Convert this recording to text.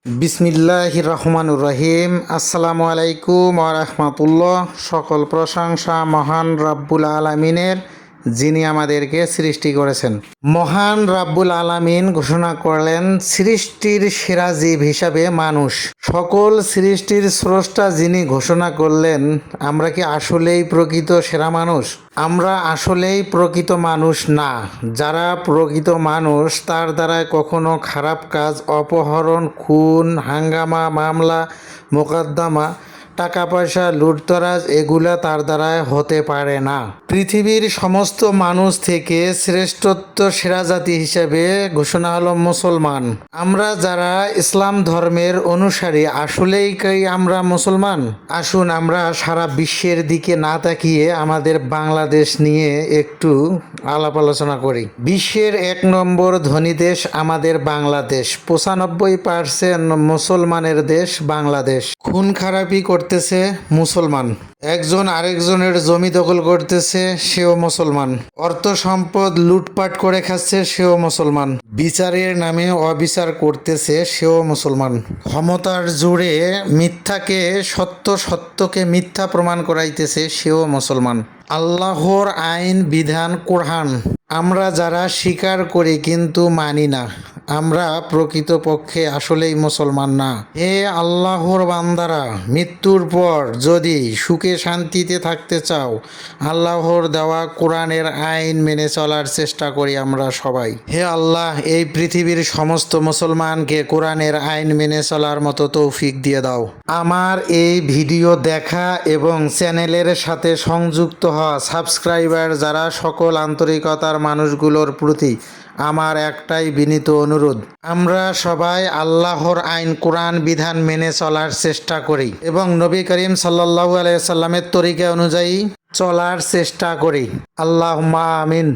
বিসমিল্লাহির রহমানুর রহিম। আসসালামু আলাইকুম ওয়া রাহমাতুল্লাহ। সকল প্রশংসা মহান রাব্বুল আলামিনের, যিনি আমাদেরকে সৃষ্টি করেছেন। মহান রাব্বুল আলামিন ঘোষণা করলেন সৃষ্টির সেরা জীব হিসাবে মানুষ। সকল সৃষ্টির স্রষ্টা যিনি ঘোষণা করলেন, আমরা কি আসলেই প্রকৃত সেরা মানুষ? আমরা আসলেই প্রকৃত মানুষ না। যারা প্রকৃত মানুষ তার দ্বারা কখনো খারাপ কাজ, অপহরণ, খুন, হাঙ্গামা, মামলা, মোকদ্দমা, টাকা পয়সা, লুটতরাজ এগুলা তার দ্বারায় হতে পারে না। পৃথিবীর সমস্ত মানুষ থেকে শ্রেষ্ঠত্ব সেরা জাতি হিসেবে ঘোষণা হলো মুসলমান। আমরা যারা ইসলাম ধর্মের অনুসারী, আসলেই কি আমরা মুসলমান? আসুন আমরা সারা বিশ্বের দিকে না তাকিয়ে আমাদের বাংলাদেশ নিয়ে একটু আলাপ আলোচনা করি। বিশ্বের 1 নম্বর ধনী দেশ আমাদের বাংলাদেশ। 95% মুসলমানের দেশ বাংলাদেশ। খুন খারাপি করতেছে মুসলমান, একজন আরেকজনের জমি দখল করতেছে, সেও মুসলমান। অর্থ সম্পদ লুটপাট করে খাচ্ছে, সেও মুসলমান। বিচারের নামে অবিচার করতেছে, সেও মুসলমান। ক্ষমতার জোরে মিথ্যাকে সত্য, সত্যকে মিথ্যা প্রমাণ করাইতেছে, সেও মুসলমান। আল্লাহর আইন বিধান কোরআন আমরা যারা স্বীকার করি কিন্তু মানি না, আমরা প্রকৃতপক্ষে আসলেই মুসলমান না। হে আল্লাহর বান্দারা, মৃত্যুর পর যদি সুখে শান্তিতে থাকতে চাও, আল্লাহর দেওয়া কোরআনের আইন মেনে চলার চেষ্টা করি আমরা সবাই। হে আল্লাহ, এই পৃথিবীর সমস্ত মুসলমানকে কোরআনের আইন মেনে চলার মতো তৌফিক দিয়ে দাও। আমার এই ভিডিও দেখা এবং চ্যানেলের সাথে সংযুক্ত হওয়া সাবস্ক্রাইবার যারা সকল আন্তরিকতার মানুষগুলোর প্রতি আমার একটাই বিনীত অনুরোধ, আমরা সবাই আল্লাহর আইন কোরআন বিধান মেনে চলার চেষ্টা করি এবং নবী করিম সাল্লাল্লাহু আলাইহি সাল্লামের তরিকা অনুযায়ী চলার চেষ্টা করি। আল্লাহুম্মা আমিন।